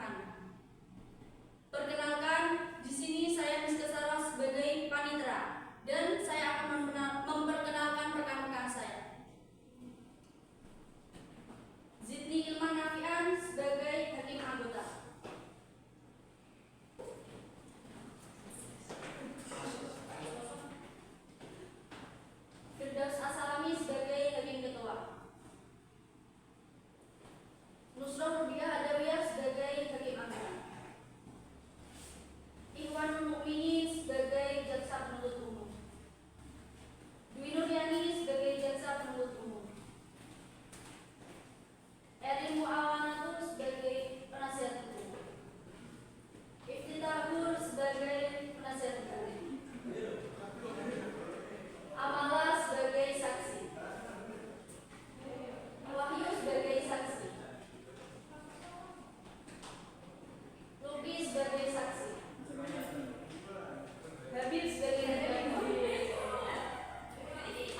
pembunuhan. Perkenalkan, di sini saya Miska Sarah sebagai panitera dan saya akan memperkenalkan rekan-rekan saya. Zidni Ilman Nafian sebagai hakim anggota. Firdaus Asalami sebagai hakim ketua. Nusron Rubiah Adawiyah sebagai hakim anggota. Ikhwanul Mukminin sebagai jaksa penuntut umum. Dwi Nuryani sebagai jaksa penuntut umum. Erin Muawanatul sebagai penasihat hukum. Iftitahur sebagai penasihat hukum. Amala sebagai saksi. Wahyu sebagai saksi. Ruby sebagai saksi. Habib sebagai hakim.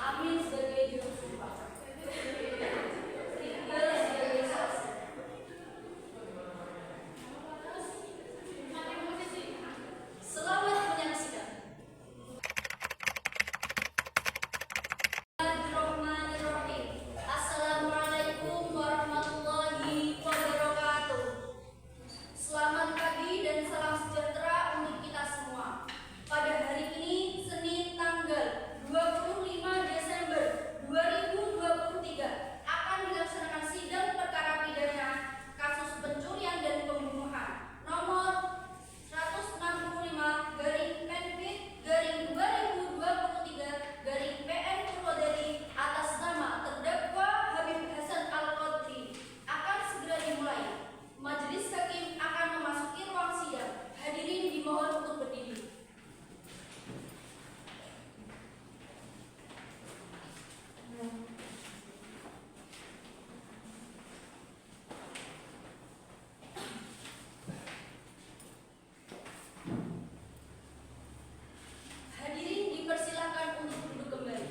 Amin sebagai juru sumpah. Iqbal sebagai saksi. Selamat menyaksikan. Bismillahirrahmanirrahim. Assalamualaikum warahmatullahi wabarakatuh. Selamat pagi dan salam sejahtera untuk kita semua. Pada hari ini, Senin tanggal 25 Desember 2023, akan dilaksanakan sidang perkara pidana kasus pencurian dan pembunuhan nomor 165/Menpit/2023/PN Purwodadi atas nama terdakwa Habib Hasan Al-Qadri akan segera dimulai. Majelis hakim akan memasuki ruang sidang. Hadirin dimohon untuk berdiri. Hadirin dipersilakan untuk duduk kembali.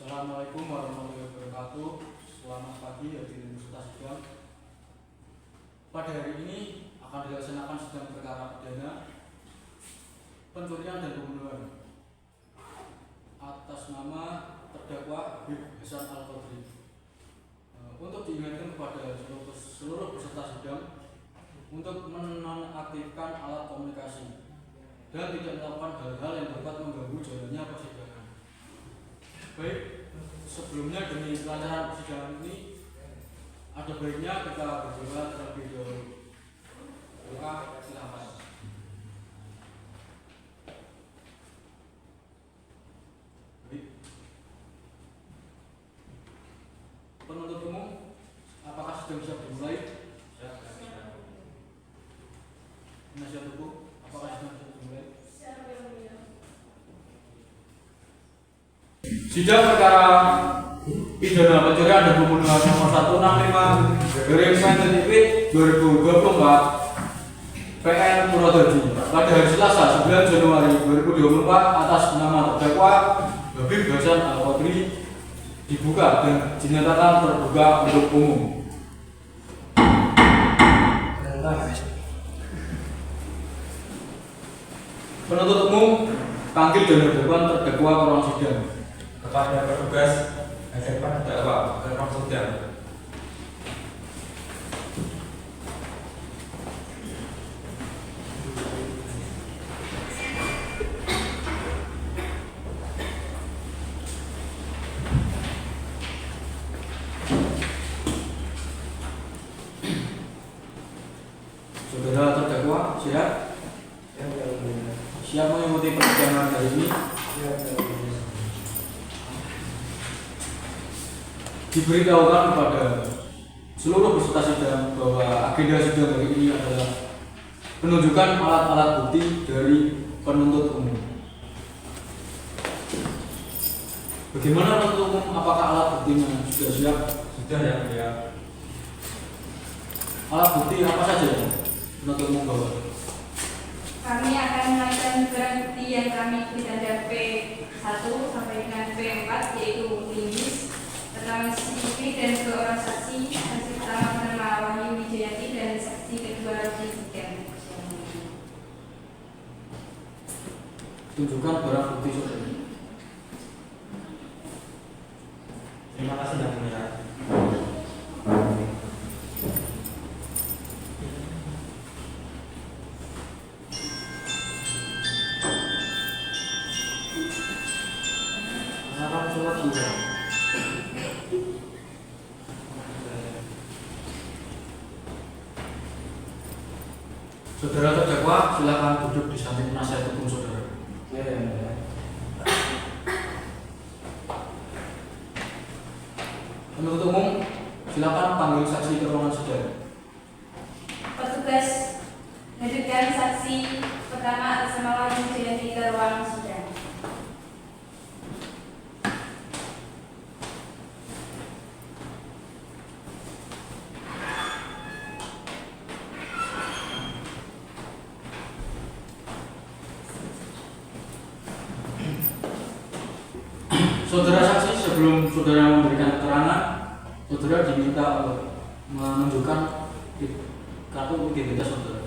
Assalamualaikum warahmatullahi wabarakatuh. Selamat pagi hadirin peserta sidang. Pada hari ini akan dilaksanakan sidang perkara pidana pencurian dan pembunuhan atas nama terdakwa Habib Hasan Al-Qadri. Untuk diingatkan kepada seluruh peserta sidang untuk menonaktifkan alat komunikasi dan tidak melakukan hal-hal yang dapat mengganggu jalannya persidangan. Baik, sebelumnya demi kelancaran persidangan ini, ada baiknya kita berdoa terlebih dahulu. Doa, silakan. Baik. Penuntut umum, apakah sidang siap dimulai? Penasihat hukum, apakah sidang siap dimulai? Sidang perkara pidana pencurian dan pembunuhan nomor 165/Menpit/2024 PN Purwodadi pada hari Selasa 9 Januari 2024 atas nama terdakwa Habib Hasan Al-Qadri dibuka dan dinyatakan terbuka untuk umum. Penuntut umum panggil dan menghadapkan terdakwa ke ruang sidang. Kepada petugas hadapan terdakwa ke ruang sidang. Saudara terdakwa siap? Siap mengikuti persidangan hari ini? Diberitahukan kepada seluruh peserta sidang bahwa agenda sidang hari ini adalah penunjukan alat-alat bukti dari penuntut umum. Bagaimana penuntut umum? Apakah alat buktinya sudah siap? Sudah ya, ya. Alat bukti apa saja? Penuntut umum bahwa Kami akan melanjutkan barang bukti yang kami berikan dari P1 sampai dengan P4, yaitu linggis, keterangan CCTV dan dua orang saksi. Saksi pertama bernama Wahyu Wijayanti dan saksi kedua Robi Zidan. tunjukkan barang bukti saudara. Terima kasih yang mulia. Salam surat juga. Saudara terdakwa, silakan duduk di samping penasihat hukum saudara. Ya, yang mulia. Penuntut umum, silakan panggil saksi ke ruangan sidang. Petugas hadirkan saksi pertama atas nama Wahyu Wijayanti ke ruang sidang. Saudara saksi, sebelum saudara memberikan keterangan, saudara diminta menunjukkan kartu identitas saudara.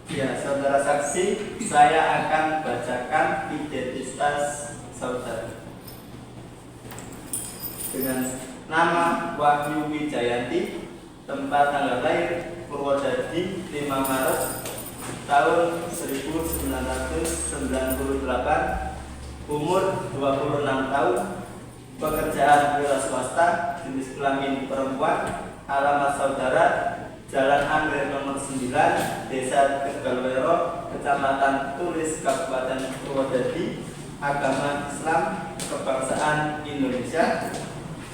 Ya, saudara saksi, saya akan bacakan identitas saudara. Dengan nama Wahyu Wijayanti, tempat tanggal lahir Purwodadi 5 Maret tahun 1998, umur 26 tahun, pekerjaan wira swasta, jenis kelamin perempuan, alamat saudara Jalan Anggrek nomor 9, Desa Tegalwero, Kecamatan Tulis, Kabupaten Purwodadi, agama Islam, kebangsaan Indonesia.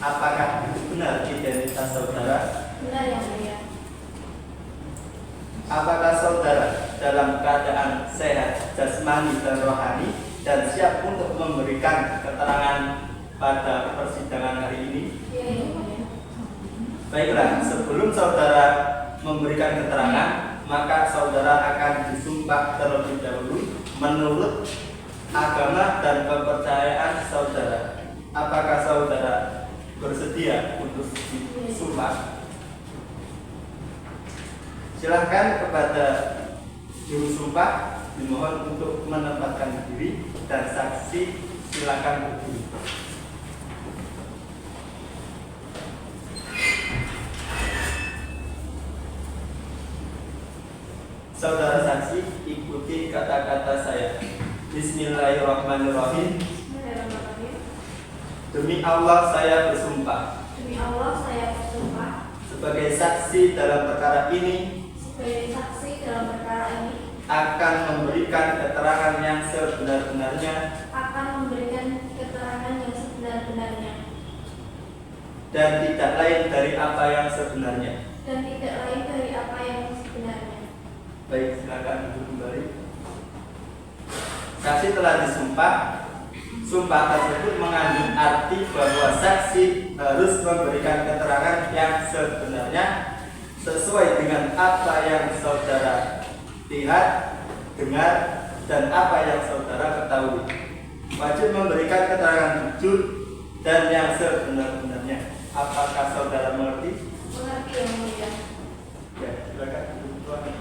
Apakah benar identitas saudara? Benar yang mulia. Apakah saudara dalam keadaan sehat jasmani dan rohani dan siap untuk memberikan keterangan pada persidangan hari ini? Iya yang mulia. Baiklah, sebelum saudara memberikan keterangan, maka saudara akan disumpah terlebih dahulu menurut agama dan kepercayaan saudara. Apakah saudara bersedia untuk disumpah? Silahkan kepada juru sumpah dimohon untuk menempatkan diri dan saksi silakan berdiri. Saudara saksi, ikuti kata-kata saya. Bismillahirrahmanirrahim. Bismillahirrahmanirrahim. Demi Allah saya bersumpah Demi Allah saya bersumpah sebagai saksi dalam perkara ini sebagai saksi dalam perkara ini akan memberikan keterangan yang sebenar-benarnya akan memberikan keterangan yang sebenar-benarnya dan tidak lain dari apa yang sebenarnya. dan tidak lain dari apa yang sebenarnya. Baik, silakan duduk kembali. Saksi telah disumpah. Sumpah tersebut mengandung arti bahwa saksi harus memberikan keterangan yang sebenarnya sesuai dengan apa yang saudara lihat, dengar, dan apa yang saudara ketahui. Wajib memberikan keterangan jujur dan yang sebenar-benarnya. Apakah saudara mengerti? Mengerti yang mulia. Ya, silakan duduk kembali.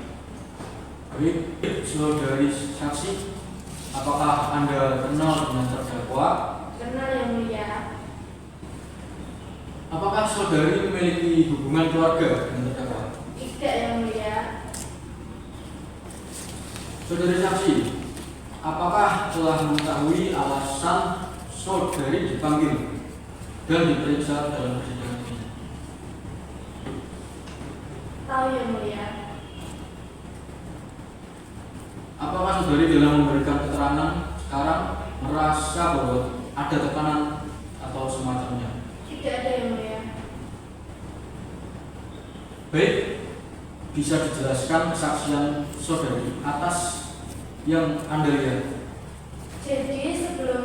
Baik, saudari saksi, apakah Anda kenal dengan terdakwa? Benar yang mulia. Apakah saudari memiliki hubungan keluarga dengan terdakwa? Tidak yang mulia. Saudari saksi, apakah telah mengetahui alasan saudari dipanggil dan diperiksa dalam persidangan ini? Tahu yang mulia. Apakah saudari dalam memberikan keterangan sekarang merasa bahwa ada tekanan atau semacamnya? Tidak ada yang mulia. Baik, bisa dijelaskan kesaksian saudari atas yang Anda lihat? Jadi sebelum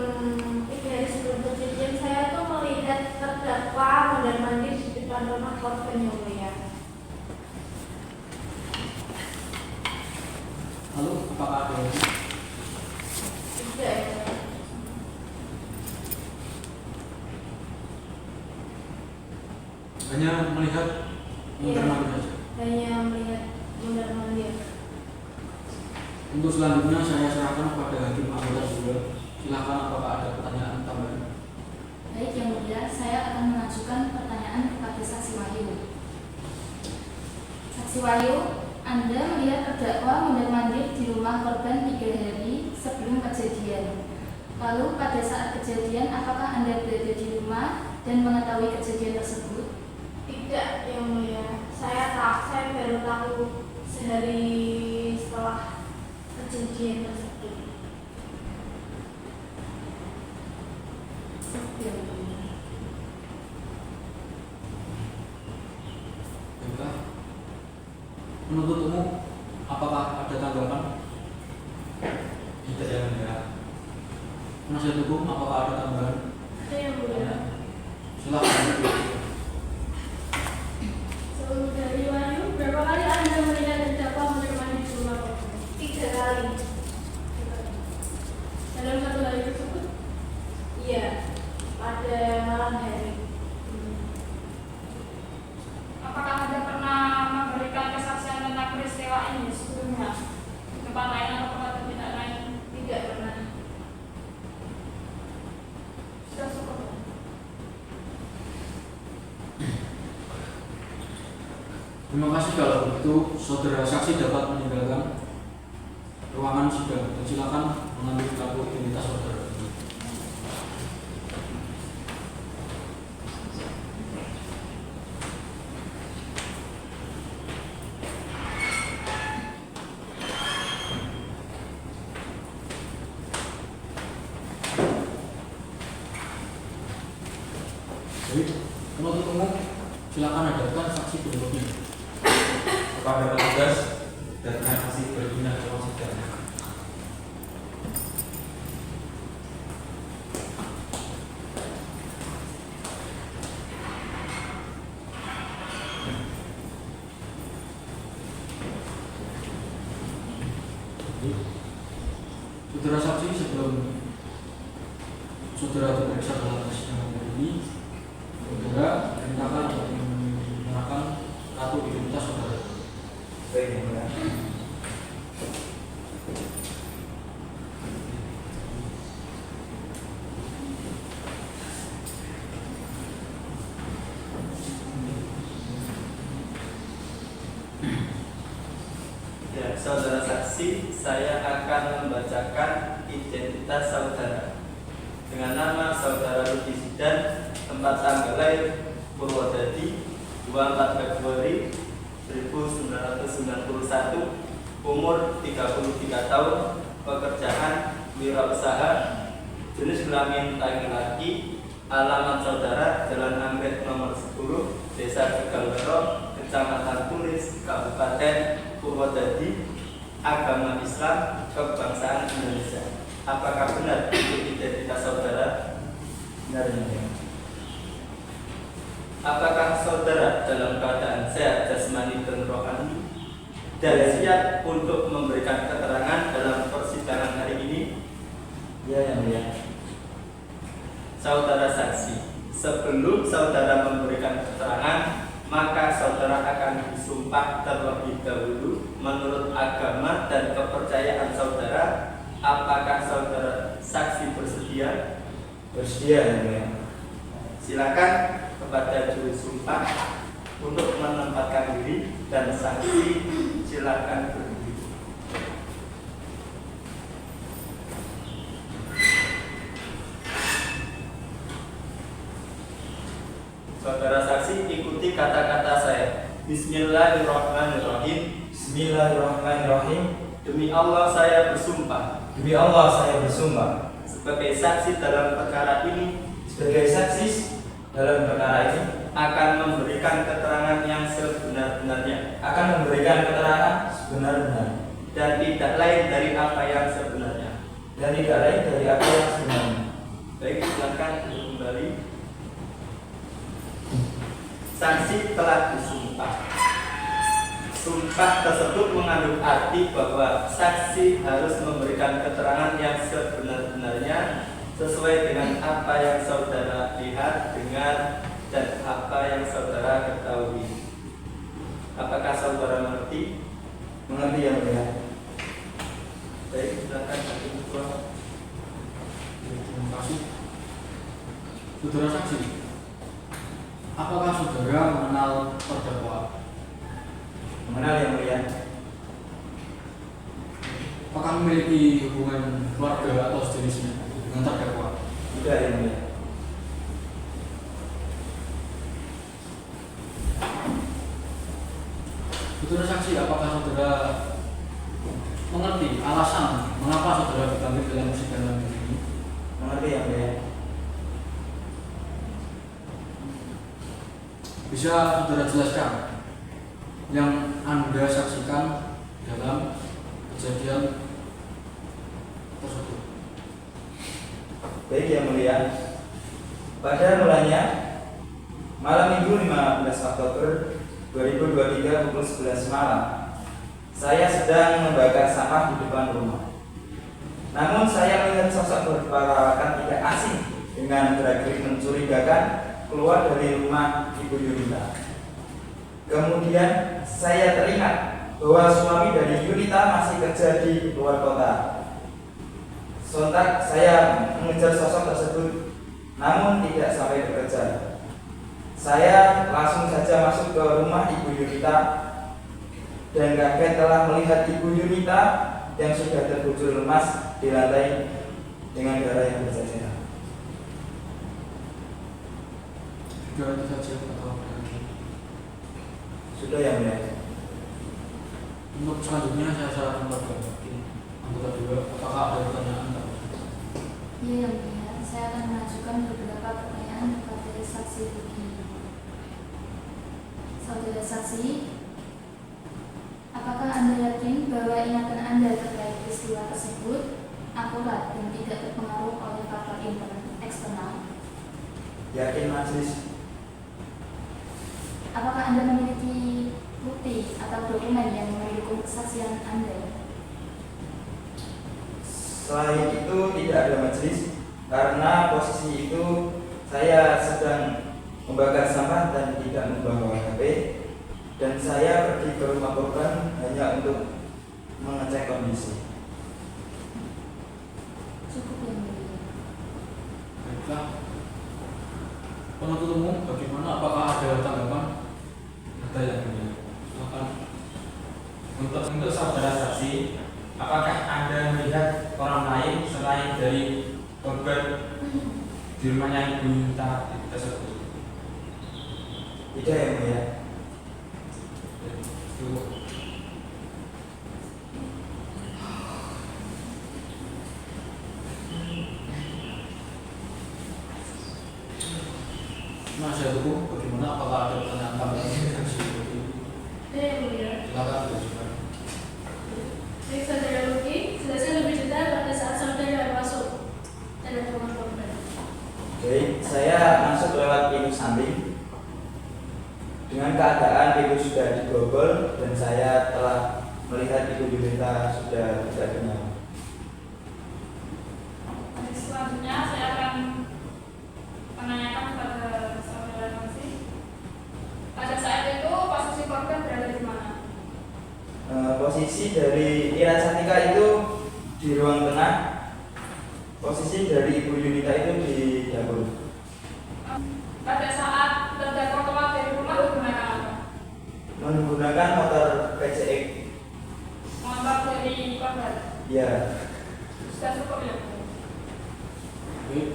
Hanya melihat mondar-mandir saja. Hanya melihat mondar-mandir. Untuk selanjutnya saya serahkan kepada hakim anggota juga. Silakan, apakah ada pertanyaan tambahan? Baik, Yang Mulia, saya akan mengajukan pertanyaan kepada Saksi Wahyu. Saksi Wahyu, Anda melihat terdakwa mondar-mandir di rumah korban 3 hari sebelum kejadian. Lalu pada saat kejadian, apakah Anda berada di rumah dan mengetahui kejadian tersebut? Tidak, Yang Mulia. Saya baru tahu sehari setelah kejadian tersebut. Yang Mulia. Baiklah. Penuntut umum, apakah ada tanggapan? Tidak, Yang Mulia. Penasihat hukum, apakah ada tambahan? Ada, Yang Mulia. Silakan. Saudari Wahyu, berapa kali Anda melihat terdakwa mondar-mandir di rumah korban? 3 kali. Dalam 1 hari tersebut? Iya, pada malam hari. Apakah Anda pernah memberikan kesaksian tentang peristiwa ini sebelumnya di tempat lain atau tempat tidak lain? Tidak pernah. Sudah cukup. Terima kasih. Kalau begitu, saudara saksi dapat meninggalkan ruangan sidang. Dan silakan mengambil kartu identitas saudara. Baik, penuntut umum, silakan hadapan saksi berikutnya. Kepada petugas, datang saksi berguna dalam sidang. Saudara saksi, sebelum saudara diperiksa dalam persidangan ini, saudara perintahkan untuk menyerahkan kartu identitas saudara. Baik, Yang Mulia. Ya, saudara saksi, saya akan membacakan identitas saudara. Dengan nama saudara Rudi Zidan, tempat tanggal lahir Purwodadi, 24 Februari 1991, umur 33 tahun, pekerjaan wirausaha, jenis kelamin laki-laki, alamat saudara Jalan Anggrek nomor 10, Desa Tegalwero, Kecamatan Tulis, Kabupaten Purwodadi, agama Islam, kebangsaan Indonesia. Apakah benar itu identitas saudara? Benar, Yang Mulia. Apakah saudara dalam keadaan sehat jasmani dan rohani dan siap untuk memberikan keterangan dalam persidangan hari ini? Ya, Yang Mulia. Saudara saksi, sebelum saudara memberikan keterangan, maka saudara akan disumpah terlebih dahulu menurut agama dan kepercayaan saudara. Apakah saudara saksi bersedia? Bersedia, Yang Mulia. Silakan kepada juru sumpah untuk menempatkan diri dan saksi silakan berdiri. Saudara saksi, ikuti kata-kata saya. Bismillahirrahmanirrahim. Bismillahirrahmanirrahim. Demi Allah saya bersumpah Demi Allah saya bersumpah sebagai saksi dalam perkara ini sebagai saksi dalam perkara ini akan memberikan keterangan yang sebenar-benarnya akan memberikan keterangan sebenar-benarnya dan tidak lain dari apa yang sebenarnya. dan tidak lain dari apa yang sebenarnya. Baik, silakan untuk kembali. Saksi telah disumpah. Sumpah tersebut mengandung arti bahwa saksi harus memberikan keterangan yang sebenar-benarnya sesuai dengan apa yang saudara lihat, dengar, dan apa yang saudara ketahui. Apakah saudara mengerti? Mengerti yang mulia. Baik, silakan hakim ketua. Terima kasih. Saudara saksi, apakah saudara mengenal terdakwa? Mengenal yang mulia. Apakah memiliki hubungan keluarga atau sejenisnya dengan terdakwa? Tidak yang mulia. Saudara saksi, apakah saudara mengerti alasan mengapa saudara dipanggil dalam persidangan ini? Mengerti yang mulia. Bisa saudara jelaskan yang Anda saksikan dalam kejadian tersebut? Baik yang mulia. Pada mulanya malam Minggu 15 Oktober 2023 pukul 11 malam, saya sedang membakar sampah di depan rumah. Namun saya melihat sosok berperawakan tidak asing dengan gerak-gerik mencurigakan keluar dari rumah Ibu Yunita. Kemudian saya teringat bahwa suami dari Yunita masih kerja di luar kota. Sontak saya mengejar sosok tersebut, namun tidak sampai bekerja. Saya langsung saja masuk ke rumah Ibu Yunita dan kaget telah melihat Ibu Yunita yang sudah terbujur lemas di lantai dengan darah yang berceceran. Sudah itu saja atau ada lagi? Sudah yang mulia. Untuk selanjutnya saya serahkan kepada anggota dua. Apakah ada pertanyaan? Iya, yang mulia. Saya akan mengajukan beberapa pertanyaan kepada saksi Ruki. Saudara saksi, apakah Anda yakin bahwa ingatan Anda terkait peristiwa tersebut akurat dan tidak terpengaruh oleh faktor eksternal? Yakin majelis. Apakah Anda memiliki bukti atau dokumen yang mendukung kesaksian Anda? Selain itu tidak ada majelis, karena posisi itu saya sedang membakar sampah dan tidak membawa HP, dan saya pergi ke rumah korban hanya untuk mengecek kondisi. Cukup yang mulia. Baiklah. Penuntut umum bagaimana? Apakah ada tanggapan? Ada yang mulia. Silakan. Untuk saudara saksi, apakah Anda melihat orang lain selain dari korban di rumahnya Ibu Yunita tersebut? Tidak yang mulia. Nasihat hukum bagaimana? Apakah ada pertanyaan tambahan? Yang mulia. Silakan diajukan. Baik, saudara Ruki, jelaskan lebih detail pada saat saudara masuk dalam rumah korban. Baik, saya masuk lewat pintu samping. Dengan keadaan pintu sudah dibobol dan saya telah melihat Ibu Yunita sudah tidak bernyawa. Selanjutnya saya akan menanyakan kepada saudara saksi. Pada saat itu posisi korban berada di mana? Posisi dari Ira Cantika itu di ruang tengah. Posisi dari Ibu Yunita itu di dapur. Pada saat terdakwa keluar dari rumah menggunakan apa? Menggunakan motor PCX. Motor dari korban. Ya, Sudah cukup ya? Baik.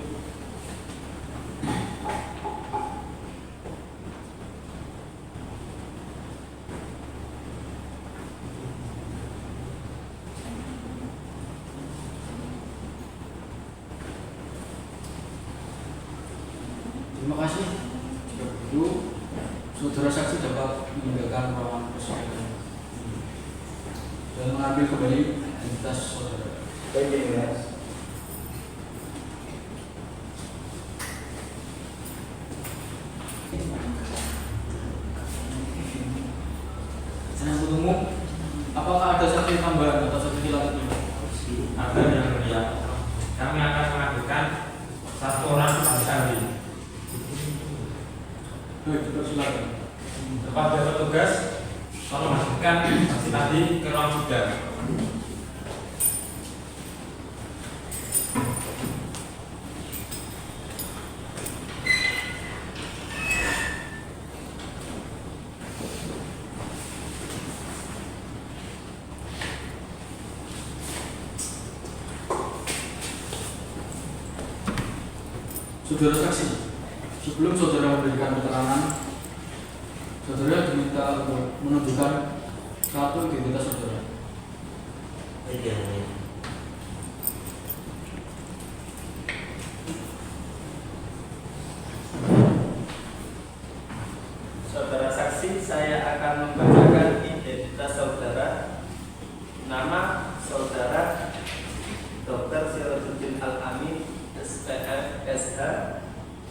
Terima kasih. Jika begitu, saudara saksi dapat meninggalkan ruangan persidangan dan mengambil kembali identitas saudara. baik Yang Mulia. Penuntut umum, apakah ada saksi tambahan atau saksi lanjutnya? Ada yang mulia. Kami akan mengajukan satu orang saksi ahli. Baik, silakan. Kepada petugas, tolong masukkan saksi tadi ke ruang sidang. Saudara saksi, sebelum saudara memberikan keterangan, saudara diminta untuk menunjukkan kartu identitas saudara. Baik, yang mulia. Saudara saksi, saya akan membacakan identitas saudara. Nama saudara Dr. Sirajuddin Al-Amin, SPF, SH.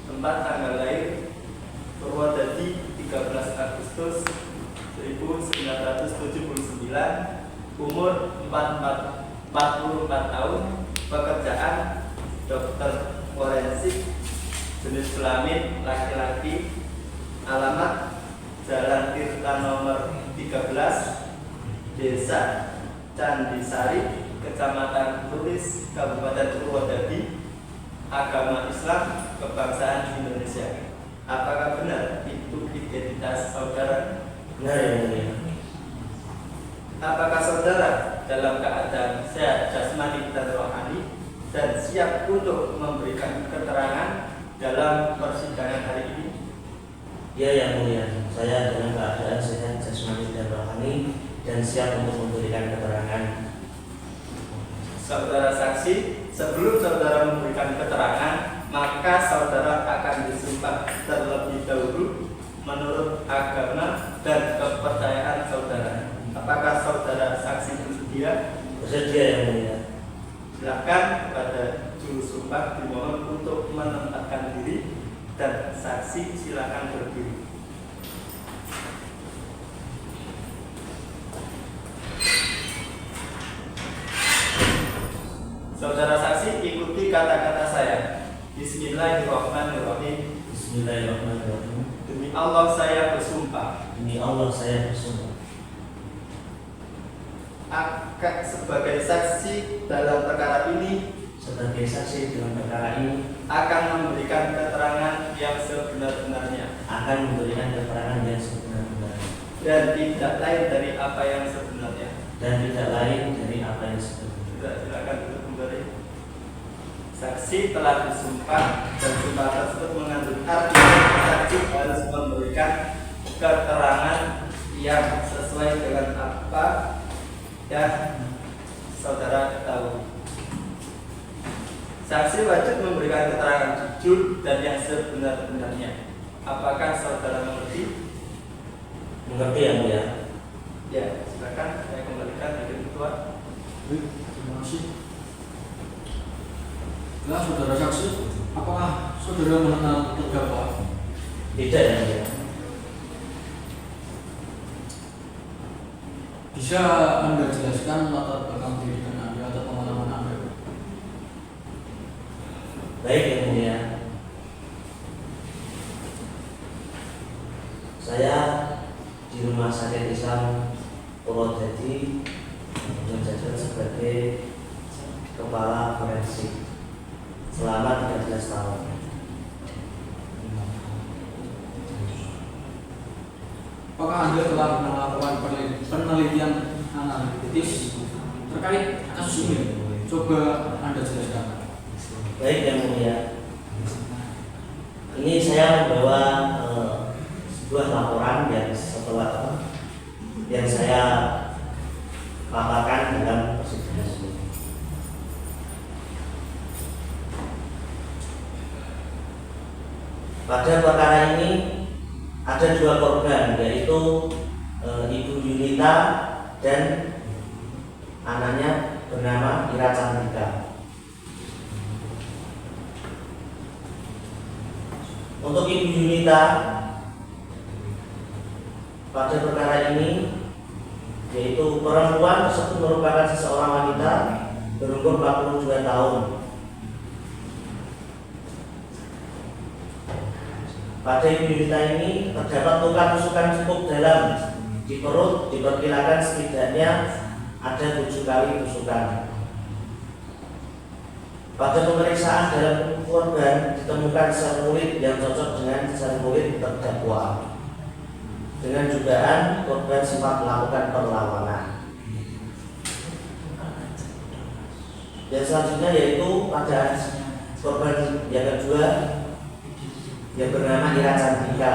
Tempat tanggal lahir Purwodadi 13 Agustus 1979. Umur 44 tahun. Pekerjaan dokter forensik. Jenis kelamin laki-laki. Alamat Jalan Tirta nomor 13, Desa Candisari, Kecamatan Tulis, Kabupaten Purwodadi. Agama Islam, kebangsaan Indonesia. Apakah benar itu identitas saudara? Benar, yang mulia. Apakah saudara dalam keadaan sehat jasmani dan rohani dan siap untuk memberikan keterangan dalam persidangan hari ini? Ya, yang mulia. Saya dalam keadaan sehat jasmani dan rohani dan siap untuk memberikan keterangan. Saudara saksi, sebelum saudara memberikan keterangan, maka saudara akan disumpah terlebih dahulu menurut agama dan kepercayaan saudara. Apakah saudara saksi bersedia? Bersedia, yang mulia. Silakan kepada juru sumpah dimohon untuk menempatkan diri dan saksi silakan berdiri. Saudara saksi, ikuti kata-kata saya. Bismillahirrahmanirrahim. Bismillahirrahmanirrahim. Demi Allah saya bersumpah. Demi Allah saya bersumpah. Akan sebagai saksi dalam perkara ini Sebagai saksi dalam perkara ini akan memberikan keterangan yang sebenar-benarnya akan memberikan keterangan yang sebenar-benarnya dan tidak lain dari apa yang sebenarnya. dan tidak lain dari apa yang sebenarnya. Silakan duduk kembali. Saksi telah disumpah dan sumpah tersebut mengandung arti saksi harus memberikan keterangan yang sesuai dengan apa yang saudara ketahui. Saksi wajib memberikan keterangan jujur dan yang sebenar-benarnya. Apakah saudara mengerti? Mengerti, yang mulia. Ya, silakan saya kembalikan Hakim Ketua. Baik, terima kasih. Nah, saudara saksi, apakah saudara mengenal terdakwa? Tidak, yang mulia. Bisa Anda jelaskan latar belakang pendidikan Anda atau pengalaman Anda? Baik, yang mulia. Saya di Rumah Sakit Islam Purwodadi menjabat sebagai kepala forensik selama 13 tahun. Apakah Anda telah melakukan penelitian analitis terkait kasus ini? Coba Anda jelaskan. Baik, yang mulia. Ini saya membawa sebuah laporan yang saya paparkan dalam persidangan ini. Pada perkara ini ada dua korban, yaitu Ibu Yunita dan anaknya bernama Ira Chandrika. Untuk Ibu Yunita, pada perkara ini, yaitu perempuan tersebut merupakan seseorang wanita berumur 42 tahun. Pada ibu Yunita ini terdapat luka tusukan cukup dalam di perut, diperkirakan setidaknya ada 7 kali tusukan. Pada pemeriksaan dalam tubuh korban ditemukan sel kulit yang cocok dengan sel kulit terdakwa. Dengan dugaan korban sempat melakukan perlawanan. Dan selanjutnya yaitu pada korban yang kedua yang bernama Ira Cantika,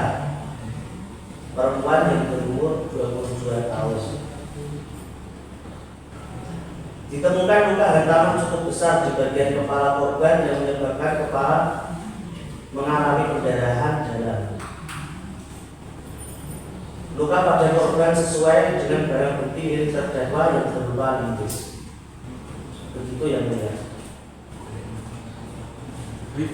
perempuan yang berumur 22 tahun. Ditemukan luka hantaman cukup besar di bagian kepala korban yang menyebabkan kepala mengalami pendarahan dalam. Luka pada korban sesuai dengan barang bukti milik terdakwa yang berupa linggis. Begitu yang mulia. Baik.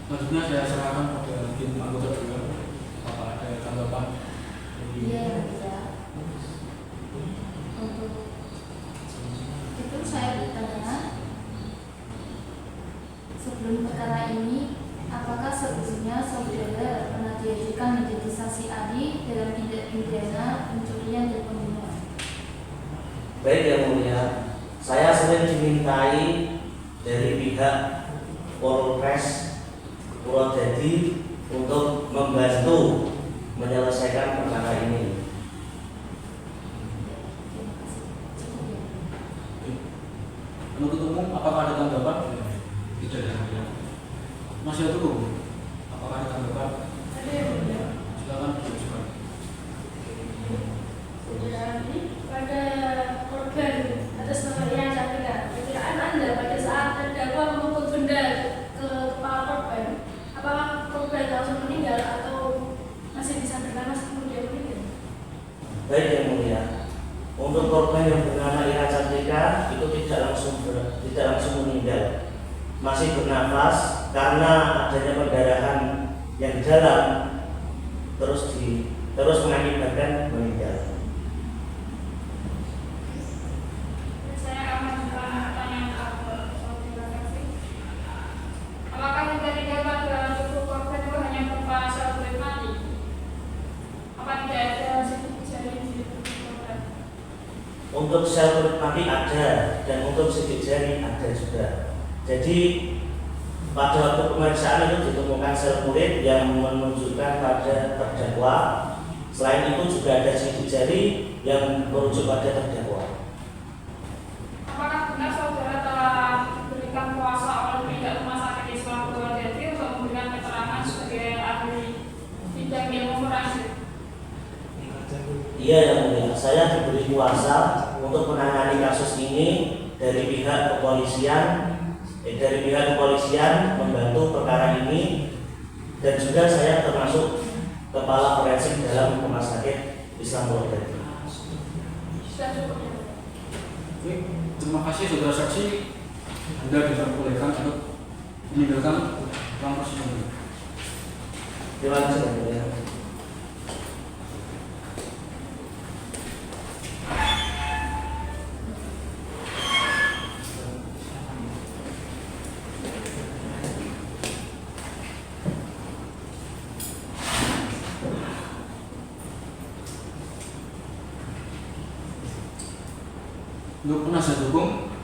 Selanjutnya saya serahkan pada tim anggota dewan. Apa ada tanggapan? Iya, ya. Untuk itu saya bertanya, sebelum perkara ini, apakah sebelumnya saudara pernah diajukan menjadi saksi ahli dalam tindak pidana pencurian dan pembunuhan? Baik yang mulia, saya sering dimintai dari pihak Polres Purwodadi untuk membantu menyelesaikan perkara ini. Penuntut umum, apakah ada tanggapan? Tidak ada. Masih ada dulu. Apakah ada tanggapan? Ada yang mulia. Silakan diajukan. Pada korban atas nama Ira Cantika, perkiraan Anda pada saat terdakwa memukul benda ke kepala korban, apakah korban langsung meninggal atau masih bisa bernafas kemudian meninggal? Baik yang mulia, untuk korban yang bernama Ira Cantika itu tidak langsung meninggal, masih bernafas karena adanya pendarahan yang dalam terus mengakibatkan meninggal. Saya akan mengajukan pertanyaan ke apakah yang tertinggal pada tubuh korban itu hanya berupa sel kulit mati? Apa tidak ada sidik jari di tubuh korban? Untuk sel kulit mati ada dan untuk sidik jari ada juga. Jadi pada waktu pemeriksaan itu ditemukan sel kulit yang menunjukkan pada terdakwa. Selain itu juga ada sidik jari yang merujuk pada terdakwa. Apakah benar saudara telah diberikan kuasa oleh pihak rumah sakit Islam Purwodadi untuk memberikan keterangan sebagai ahli bidang ilmu forensik? Iya yang mulia, saya diberi kuasa untuk menangani kasus ini dari pihak kepolisian membantu perkara ini, dan juga saya termasuk kepala forensik dalam rumah sakit Islam Purwodadi. Sudah cukup ya? Baik, terima kasih saudara saksi. Anda diperbolehkan untuk meninggalkan ruang persidangan. Terima kasih yang mulia. Untuk penasihat hukum,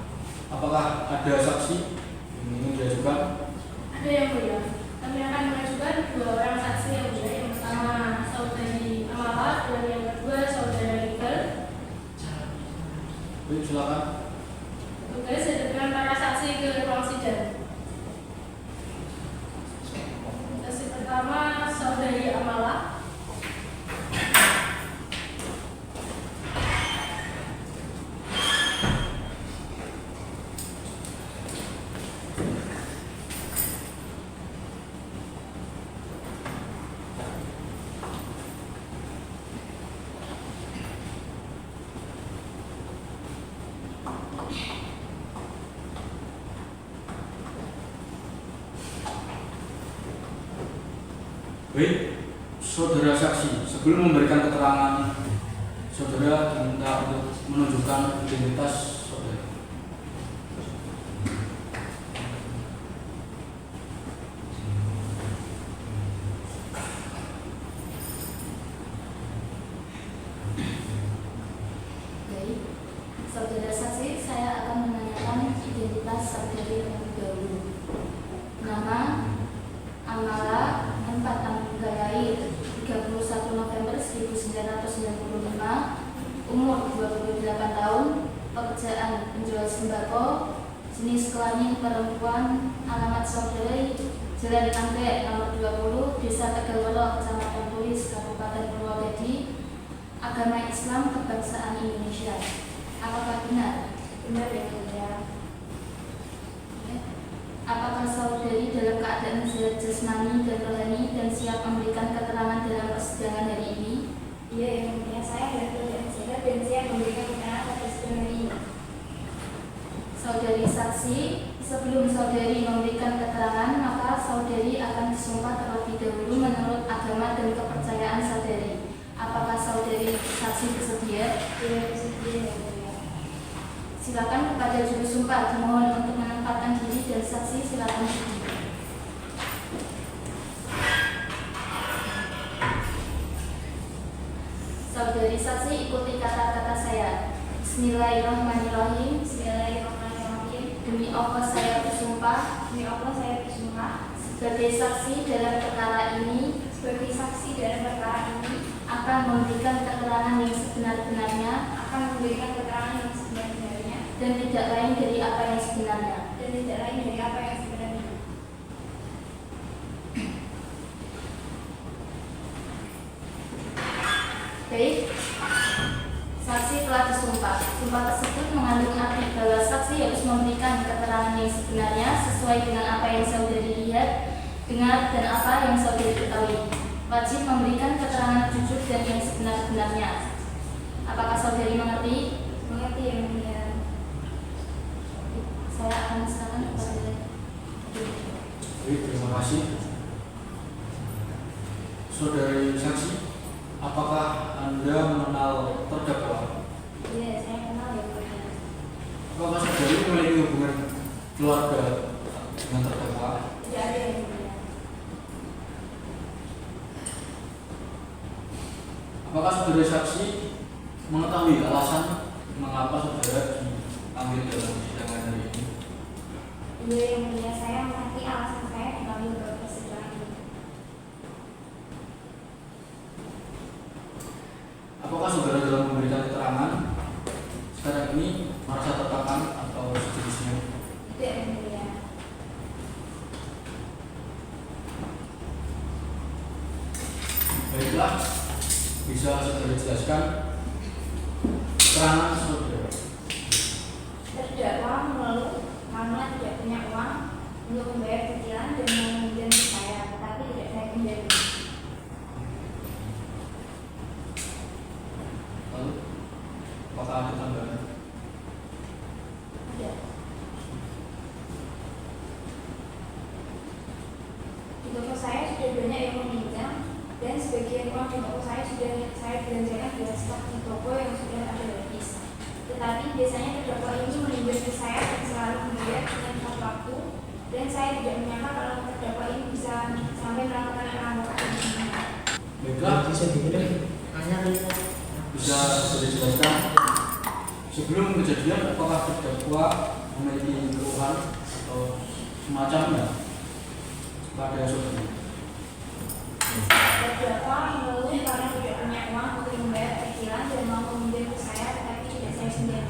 apakah ada saksi yang ingin diajukan? Ada yang mulia. Kami akan mengajukan 2 orang saksi yang mulia. Yang pertama saudari Amala dan yang kedua saudara Iqbal. Baik, silakan. Tugas dengan para saksi ke ruang sidang. Saksi pertama saudari Amala. Baik, saudara saksi, sebelum memberikan keterangan, saudara diminta untuk menunjukkan identitas saudara. kelamin perempuan, alamat saudari Jalan Anggrek nomor 20, Desa Tegalwelo, Kecamatan Tulis, Kabupaten Purwodadi, agama Islam, kebangsaan Indonesia. Apakah benar? Benar ya mulia. Apakah saudari dalam keadaan sehat jasmani dan rohani dan siap memberikan keterangan dalam persidangan hari ini? Iya ya mulia, saya dalam keadaan sehat dan siap memberikan keterangan pada sidang hari ini. Saudari saksi, sebelum saudari memberikan keterangan, maka saudari akan disumpah terlebih dahulu menurut agama dan kepercayaan saudari. Apakah saudari saksi bersedia? Iya bersedia ya mulia. Silakan kepada juru sumpah dimohon untuk menempatkan diri dan saksi silakan berdiri. Saudari saksi ikuti kata-kata saya. Bismillahirrahmanirrahim. Bismillahirrahmanirrahim. Demi Allah saya bersumpah Demi Allah saya bersumpah sebagai saksi dalam perkara ini sebagai saksi dalam perkara ini akan memberikan keterangan yang sebenar-benarnya akan memberikan keterangan yang sebenarnya dan tidak lain dari apa yang sebenarnya. dan tidak lain dari apa yang sebenarnya. Baik, saksi telah disumpah. Sumpah tersebut mengandung arti bahwa saksi harus memberikan keterangan yang sebenarnya sesuai dengan apa yang saudari lihat, dengar, dan apa yang saudari ketahui. Wajib memberikan keterangan jujur dan yang sebenar-benarnya. Apakah saudari mengerti? Mengerti ya mulia. Saya akan silakan kepada Baik, terima kasih. Saudari saksi, apakah Anda mengenal terdakwa? Iya saya kenal ya mulia. Apakah saudari memiliki hubungan keluarga dengan terdakwa? Tidak ada ya mulia. Apakah saudari saksi mengetahui alasan mengapa saudara dipanggil dalam persidangan hari ini? Iya ya mulia, saya mengerti alasan saya dipanggil dalam persidangan ini. Apakah saudara dalam memberikan keterangan sekarang ini merasa tertekan atau sejenisnya? Tidak ya mulia. Baiklah, bisa saudara jelaskan keterangan saudara. Terdakwa mengeluh karena tidak punya uang untuk membayar cicilan dan meminjam ke saya, tetapi tidak saya pinjam. Lalu, apakah ada tambahan? Ada. Di toko saya sudah banyak yang meminjam dan sebagian uang di toko saya sudah saya belanjakan dengan stok di toko yang sudah ada habis. Tetapi biasanya terdakwa ini meminjam ke saya dan selalu membayar dengan tepat waktu, dan saya tidak menyangka kalau terdakwa ini bisa sampai melakukan perampokan ini. Baiklah, bisa saudara jelaskan sebelum kejadian apakah terdakwa memiliki keluhan atau semacamnya pada saudara? Terdakwa mengeluh karena tidak punya uang untuk membayar cicilan dan mau meminjam ke saya, tetapi tidak saya pinjam.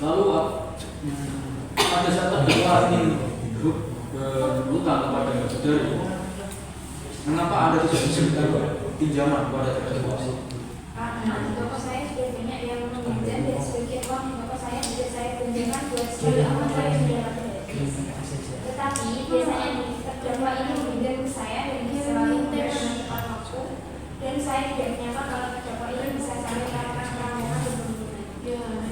Lalu pada saat terdakwa ingin berhutang kepada saudari, mengapa Anda tidak memberikan pinjaman kepada terdakwa? Karena di toko saya sudah banyak yang meminjam dan sebagian uang di toko saya sudah saya pinjamkan buat sekali uang saya sudah ada habis. Tetapi biasanya terdakwa ini meminjam ke saya dan selalu membayar dengan tepat waktu, dan saya tidak menyangka kalau terdakwa ini bisa sampai melakukan perampokan dan pembunuhan.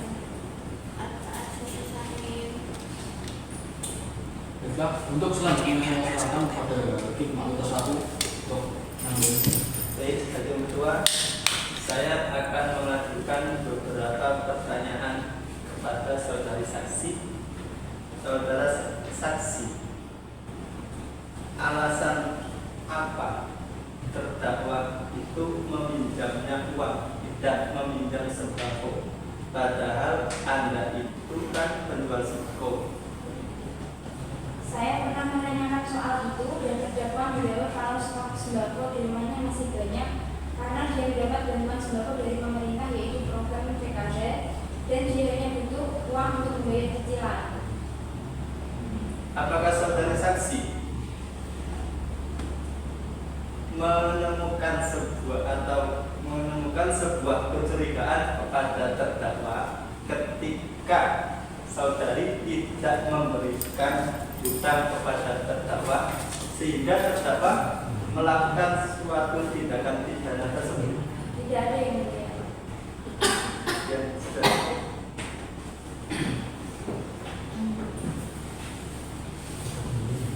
Baiklah, untuk selanjutnya saya serahkan kepada Hakim Anggota 1 untuk mengambil. Baik, hakim ketua, saya akan mengajukan beberapa pertanyaan kepada saudari saksi. Saudara saksi, alasan apa terdakwa itu meminjamnya uang, tidak meminjam sembako, padahal Anda itu kan penjual sembako? Saya pernah menanyakan soal itu dan terdakwa menjawab kalau stok sembako di rumahnya masih banyak karena dia mendapat bantuan sembako dari pemerintah, yaitu program PKZ, dan dia hanya butuh uang untuk membayar cicilan. Apakah saudara saksi menemukan sebuah kecurigaan kepada terdakwa ketika saudari tidak memberikan hutang kepada terdakwa sehingga terdakwa melakukan suatu tindakan pidana tersebut? Tidak ada yang mulia. Ya, saudara.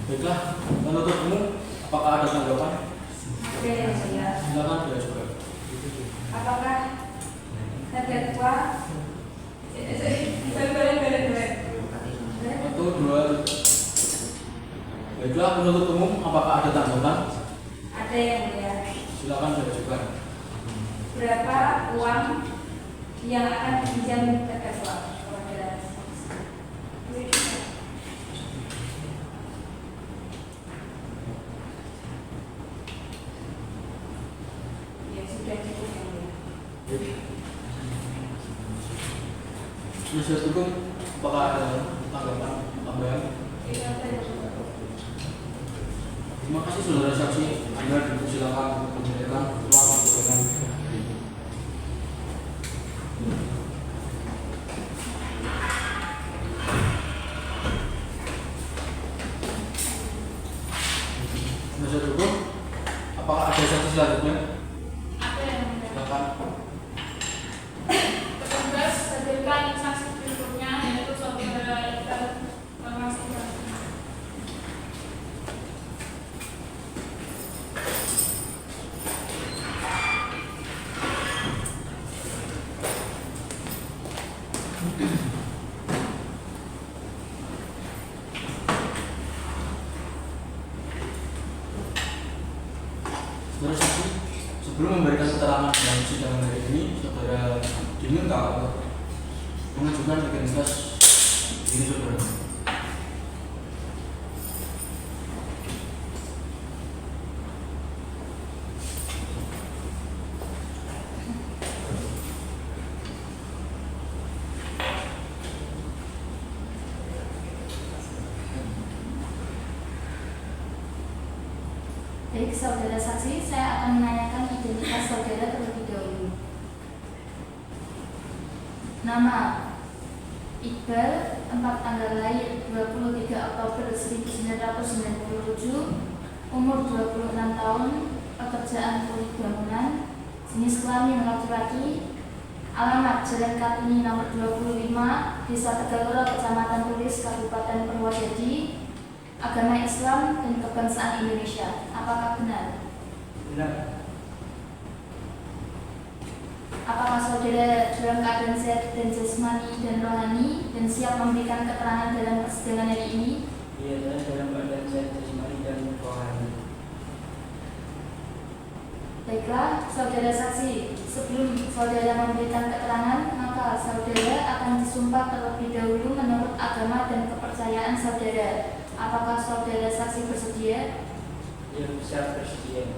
Baiklah, penuntut umum, apakah ada tanggapan? Ada yang mulia. Silakan diajukan. Apakah terdakwa Satu, dua. Baiklah, penuntut umum, apakah ada tanggapan? ada yang mulia. Silakan diajukan. Berapa uang yang akan dipinjam terdakwa kepada ya sudah cukup yang mulia. Penasihat hukum, apakah ada tanggapan tambahan? Terima kasih saudara saksi. Anda dipersilakan untuk menyampaikan ruang persidangan. Penasihat hukum, apakah ada saksi selanjutnya? Ada yang mulia. Silakan. Petugas hadirkan saksi berikutnya yaitu saudara Iqbal Masih. Saudara saksi, sebelum memberikan keterangan dalam sidang hari ini, saudara diminta untuk mengajukan identitas ini saudara. Baik, saudara saksi, saya akan menanyakan identitas saudara terlebih dahulu. Nama Iqbal, tempat tanggal lahir 23 Oktober 1997, umur 26 tahun, pekerjaan kulit bangunan, jenis kelamin laki-laki, alamat Jalan Kartini nomor 25, Desa Tegaloro, Kecamatan Tulis, Kabupaten Purwodadi, agama Islam dan kebangsaan Indonesia. Apakah benar? Benar. Apakah saudara dalam keadaan sehat dan jasmani dan rohani dan siap memberikan keterangan dalam persidangan hari ini? Iya, saya dalam keadaan sehat jasmani dan rohani. Baiklah, saudara saksi, sebelum saudara memberikan keterangan, maka saudara akan disumpah terlebih dahulu menurut agama dan kepercayaan saudara. Apakah saudara saksi bersedia? Iya, siap bersedia.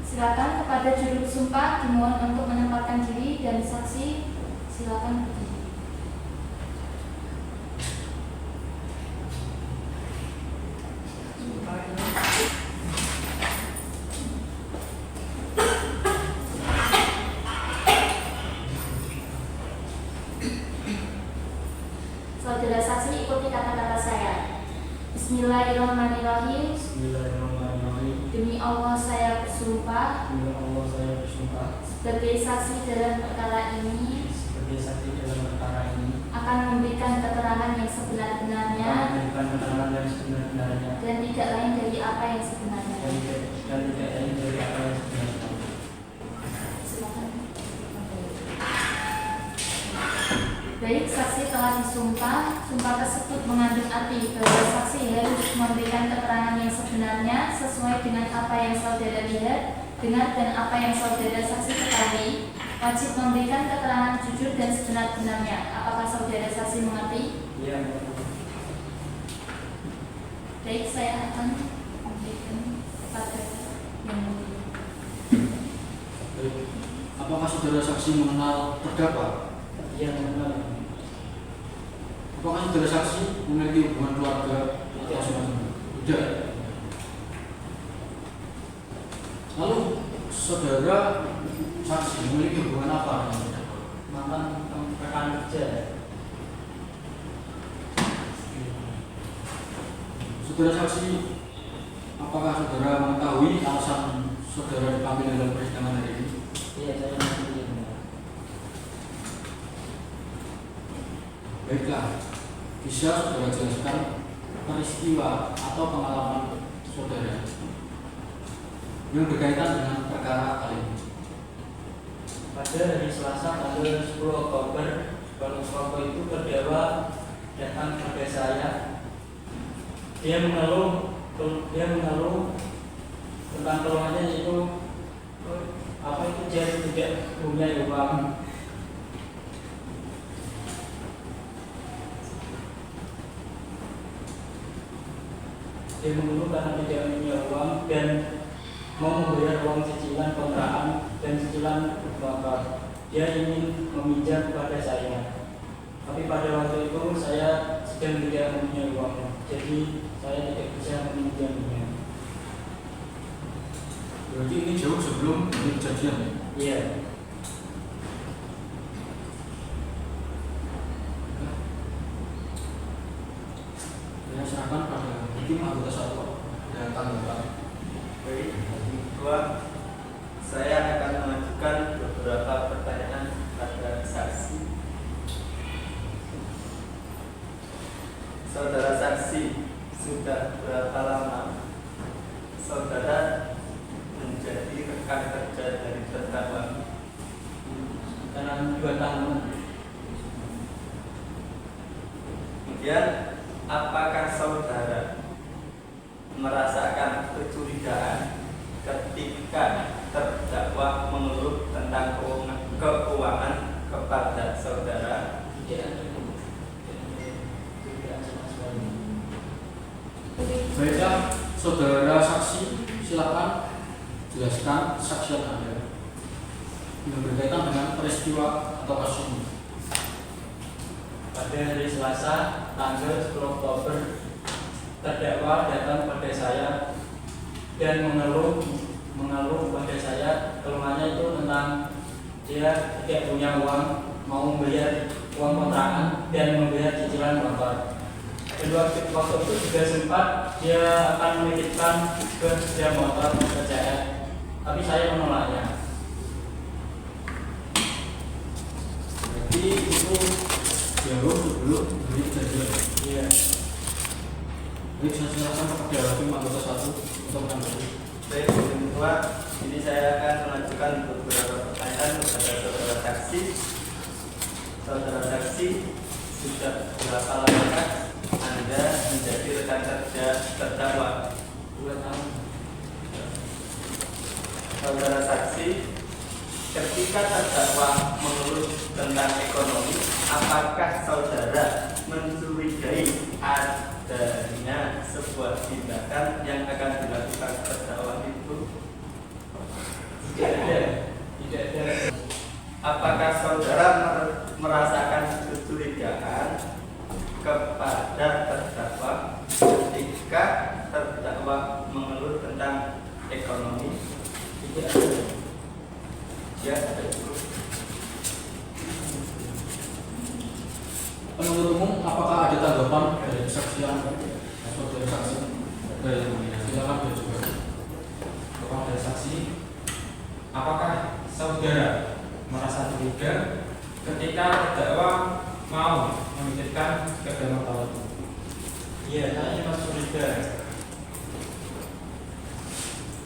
Silakan kepada juru sumpah dimohon untuk menempatkan diri dan saksi silakan berdiri. Saudara saksi ikuti kata-kata saya. Bismillahirrahmanirrahim. Bismillahirrahmanirrahim. Demi Allah saya bersumpah Demi Allah saya bersumpah sebagai saksi dalam perkara ini sebagai saksi dalam perkara ini akan memberikan keterangan yang sebenar-benarnya akan memberikan keterangan yang sebenar-benarnya dan tidak lain dari apa yang sebenarnya. dan tidak lain dari apa yang sebenarnya. Silakan. Baik, saksi telah disumpah. Sumpah tersebut mengandung arti bahwa saksi harus memberikan keterangan yang sebenarnya sesuai dengan apa yang saudara lihat, dengar, dan apa yang saudara saksi ketahui. Wajib memberikan keterangan jujur dan sebenar-benarnya. Apakah saudara saksi mengerti? Iya. Baik, saya akan memberikan kepada yang mulia. Baik. Apakah saudara saksi mengenal terdakwa? Iya, mengenal. Apakah saudara saksi memiliki hubungan keluarga atau semacamnya? Tidak. Lalu saudara saksi memiliki hubungan apa? Mantan rekan kerja. Saudara saksi, apakah saudara mengetahui alasan saudara dipanggil dalam persidangan hari ini? Iya, saya mengerti. Baiklah, bisa saudara jelaskan peristiwa atau pengalaman saudara yang berkaitan dengan perkara kali ini? Pada hari Selasa tanggal 10 Oktober, waktu itu terdakwa datang kepada saya. Dia mengeluh tentang keluhannya, yaitu dia tidak punya uang. Dia mengeluh karena tidak punya uang dan mau membayar uang cicilan kontrakan dan cicilan motor. Dia ingin meminjam kepada saya, tapi pada waktu itu saya sedang tidak mempunyai uang, jadi saya tidak bisa meminjamnya. Berarti ini jauh sebelum ini kejadian ya? Iya. Saya serahkan pada hakim anggota satu dan tanggapan. Baik, kedua, saya akan mengajukan beberapa pertanyaan pada saksi. Saudara saksi, sudah berapa lama saudara menjadi rekan kerja dari terdakwa? Sekarang 2 tahun. Kemudian, apakah saudara merasakan kecurigaan ketika terdakwa mengeluh tentang keuangan kepada saudara? Baiklah, saudara saksi, silakan jelaskan kesaksian Anda yang berkaitan dengan peristiwa atau kasus ini. Pada hari Selasa tanggal 10 Oktober, terdakwa datang pada saya dan mengeluh pada saya. Keluhannya itu tentang dia tidak punya uang, mau membayar uang kontrakan dan membayar cicilan motor. Kedua waktu itu juga sempat dia akan menitipkan ke sepeda motor ke saya, tapi saya menolaknya. Berarti itu jauh sebelum ini kejadian. Iya. Baik, saya silakan kepada hakim anggota satu untuk menanggapi. Baik, kedua, ini saya akan mengajukan beberapa pertanyaan kepada saudara saksi. Saudara saksi, sudah berapa lama Anda menjadi rekan kerja terdakwa? 2 tahun. Saudara saksi, ketika terdakwa mengeluh tentang ekonomi, apakah saudara mencurigai adanya sebuah tindakan yang akan dilakukan terdakwa itu? Tidak ada. Apakah saudara merasakan kecurigaan kepada terdakwa ketika terdakwa mengeluh tentang ekonomi? Tidak ada. Ya, ada cukup. Penuntut umum, apakah ada tanggapan dari kesaksian saudara saksi? Silakan dia juga. Kepada saksi, apakah saudara merasa curiga ketika terdakwa mau menitipkan sepeda motor? Iya, saya cuma curiga.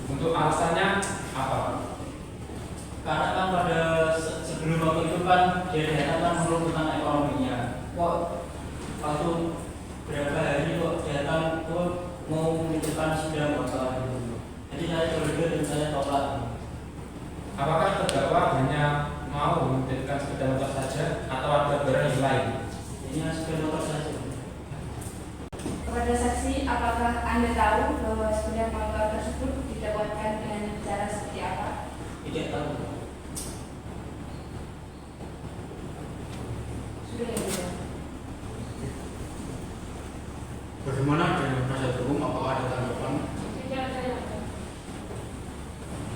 Untuk alasannya apa? Karena kan pada sebelum waktu itu kan dia datang kan mengeluh tentang ekonominya. Kok waktu berapa hari kok datang kok mau menitipkan sepeda motor gitu. Jadi saya curiga dan saya tolak. Apakah terdakwa hanya mau menitipkan sepeda motor saja atau ada barang yang lain? Ini sepeda motor saja. Kepada saksi, apakah Anda tahu bahwa sepeda motor tersebut didapatkan dengan cara seperti apa? Tidak tahu. Bagaimana dengan penasihat hukum? Apakah ada tanggapan?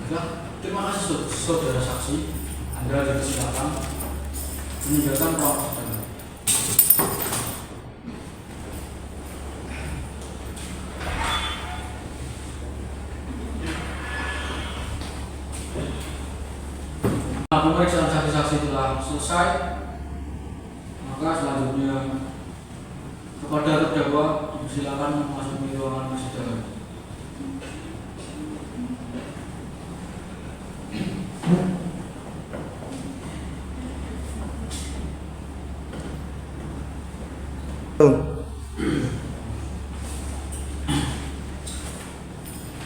Baiklah, terima kasih saudara saksi. Anda dipersilakan meninggalkan ruang persidangan. Pemeriksaan saksi-saksi telah selesai, maka selanjutnya kepada terdakwa dipersilakan memasuki ruangan persidangan.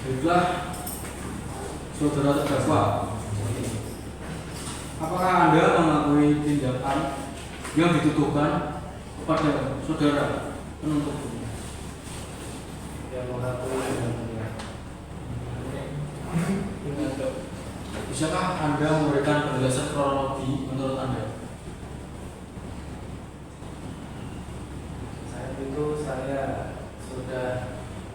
Baiklah, saudara terdakwa, apakah Anda mengakui tindakan yang dituduhkan kepada saudara penuntut umum? Yang mengakui yang mulia. Bisakah Anda memberikan penjelasan kronologi menurut Anda? Saat itu saya sudah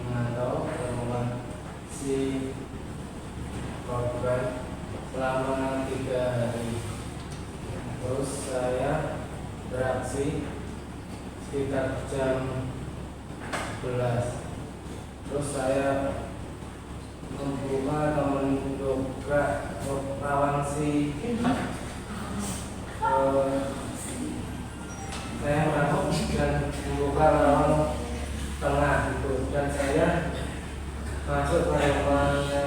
memantau pertemuan si korban selama 3 hari. Terus saya beraksi sekitar jam 11. Terus saya membuka atau mendobrak rawan si saya merampok dan membuka rawan tengah gitu, dan saya masuk ke rumahnya.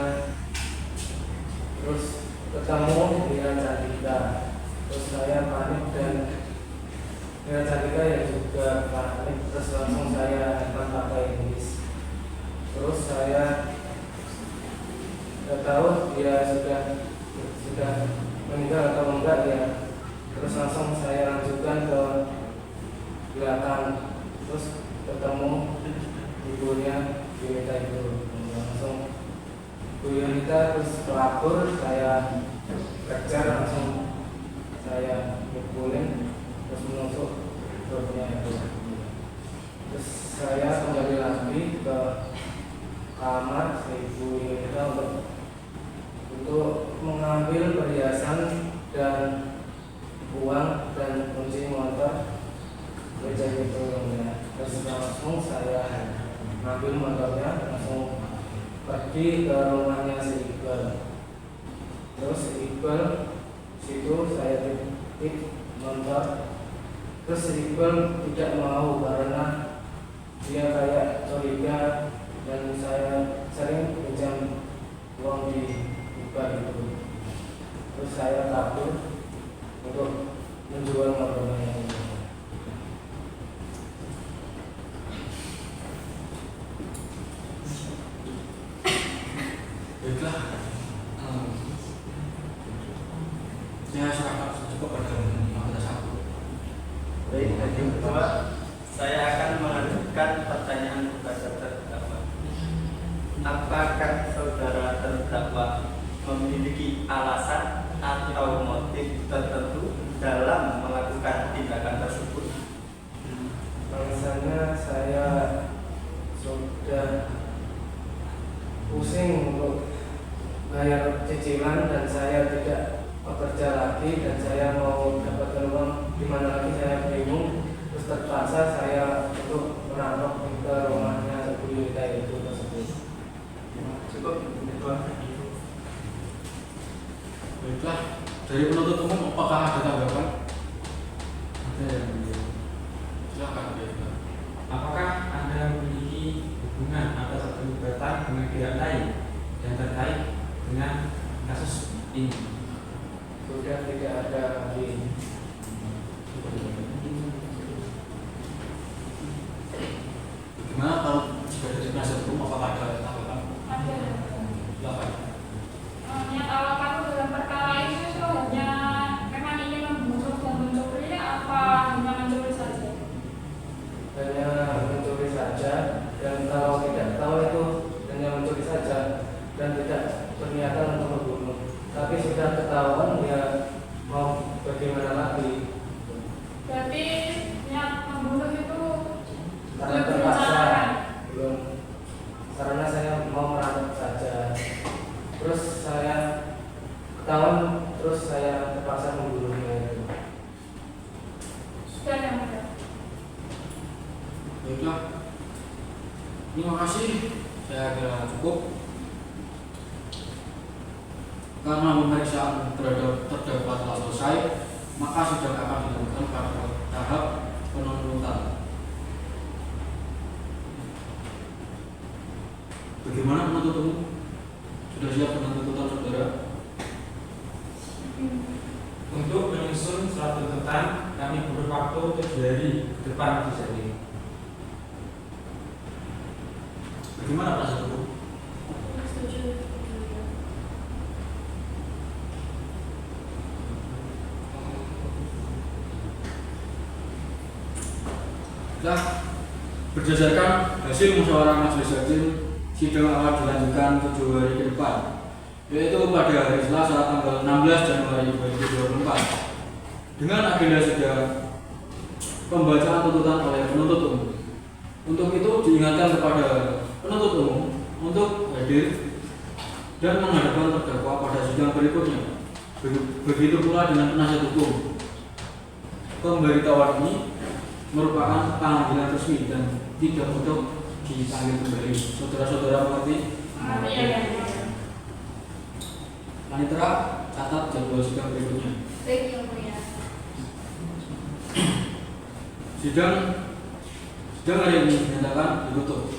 Terus ketemu dengan Candika. Terus saya panik dan dengan Candika yang juga panik. Terus langsung saya hantam pakai Inggris. Terus saya tidak tahu dia sudah meninggal atau enggak ya. Terus langsung saya lanjutkan ke belakang. Terus ketemu ibunya Yunita itu, langsung Bu Yunita terus melapor, saya kejar, langsung saya pukulin, terus menusuk perutnya itu. Terus saya kembali lagi ke kamar Ibu Yunita untuk mengambil perhiasan dan uang dan kunci motor meja itu ya. Terus langsung saya ambil motornya, langsung pergi ke rumahnya si Iqbal. Terus Iqbal situ saya titip motor. Terus Iqbal tidak mau karena dia kayak curiga dan saya sering pinjam uang di Iqbal itu. Terus saya kabur untuk menjual motornya itu. Baiklah, saya serahkan cukup pada anggota satu. Baik, yang kedua, saya akan mengajukan pertanyaan kepada terdakwa. Apakah saudara terdakwa memiliki alasan atau motif tertentu dalam melakukan tindakan tersebut? Alasannya saya sudah pusing untuk bayar cicilan dan saya tidak bekerja lagi dan saya mau dapat uang di mana lagi saya bingung. Terus terpaksa saya untuk merampok ke rumahnya Bu Yunita itu tersebut. Cukup, kedua. Baiklah, dari penuntut umum apakah ada tanggapan? Ada yang mulia. Silakan. Apakah Anda memiliki hubungan atau keterlibatan dengan pihak lain yang terkait dengan kasus ini? Sudah tidak ada lagi. Gimana kalau jika dari penasihat hukum apakah ada tanggapan? Ada. Silakan. Menyatakan dalam perkara ini itu hanya memang ingin membunuh dan mencuri apa hanya mencuri saja? Hanya mencuri saja, dan kalau tidak tahu itu hanya mencuri saja dan tidak berniatan untuk membunuh. Tapi sudah ketahuan dia mau bagaimana lagi. Berarti Baiklah, terima kasih. Saya kira cukup. Karena pemeriksaan terhadap terdakwa telah selesai, maka sidang akan dilanjutkan pada tahap penuntutan. Bagaimana penuntut umum? Sudah siap dengan tuntutan saudara? Untuk menyusun surat tuntutan, kami butuh waktu 7 hari ke depan bisa ini. Bagaimana penasihat hukum? Setuju. Nah, berdasarkan hasil musyawarah majelis hakim, sidang akan dilanjutkan 7 hari ke depan, yaitu pada hari Selasa tanggal 16 Januari 2024 dengan agenda sidang pembacaan tuntutan oleh penuntut umum. Untuk itu diingatkan kepada penuntut umum untuk hadir dan menghadapkan terdakwa pada sidang berikutnya. Begitu pula dengan penasihat hukum. Pemberitahuan ini merupakan panggilan resmi dan tidak untuk dipanggil kembali. Saudara-saudara mengerti? Panitera, catat jadwal sidang berikutnya. Baik, Yang Mulia. Sidang hari ini dinyatakan ditutup.